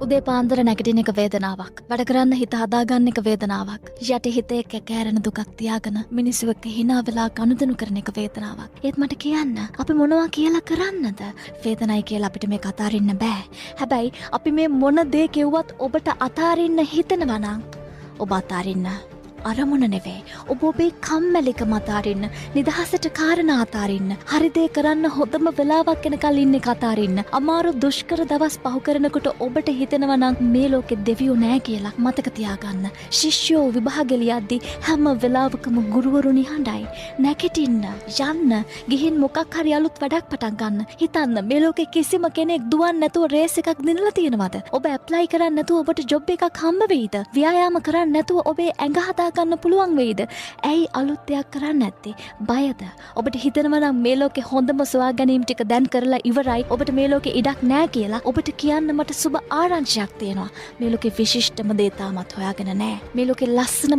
උදේ පාන්දර නැගිටින එක වේදනාවක්. වැඩ කරන්න හිත හදාගන්න එක වේදනාවක්. යට හිතේ කැකෑරෙන දුකක් තියාගෙන මිනිස්සු එක්ක hina වෙලා ගනුදෙනු කරන එක වේදනාවක්. ඒත් මට කියන්න අපි මොනවා කියලා කරන්නද? වේදනයි කියලා අපිට මේක අතාරින්න බෑ. හැබැයි අපි මේ මොන දේ කිව්වත් ඔබට අතාරින්න හිතෙනවා නම් ඔබ අතාරින්න. අරමුණ නෙවේ. ඔබ ඔබේ කම්මැලිකම අතාරින්න, නිදහසට කාරණා අතාරින්න, හරි දේ කරන්න හොඳම වෙලාවක් එනකල් ඉන්න එක අතාරින්න. අමාරු දුෂ්කර දවස් පහු කරනකොට ඔබට හිතෙනවා නම් මේ ලෝකෙ දෙවියෝ නෑ කියලා මතක තියාගන්න. ශිෂ්‍යෝ විභාගෙ ලියද්දි හැම වෙලාවකම ගුරුවරු නිහඬයි. නැගිටින්න, යන්න, ගිහින් මොකක් හරි අලුත් වැඩක් පටන් ගන්න. හිතන්න මේ ලෝකෙ කිසිම කෙනෙක් දුවන්න නැතුව රේස් එකක් දිනලා තියෙනවද? ඔබ ඇප්ලයි කරන්න නැතුව ඔබට ජොබ් එකක් හම්බ වෙයිද? ව්‍යායාම කරන්න නැතුව ඔබේ ඇඟ හදා ගන්න පුළුවන් වෙයිද? ඇයි අලුත් දෙයක් කරන්න නැත්තේ? බයද? ඔබට හිතෙනවා නම් මේ ලෝකේ හොඳම සොයා ගැනීම ටික දැන් කරලා ඉවරයි. ඔබට මේ ලෝකේ ඉඩක් නැහැ කියලා. ඔබට කියන්න මට සුබ ආරංචියක් තියෙනවා. මේ ලෝකේ විශිෂ්ටම දේ තාමත් හොයාගෙන නැහැ. මේ ලෝකේ ලස්සන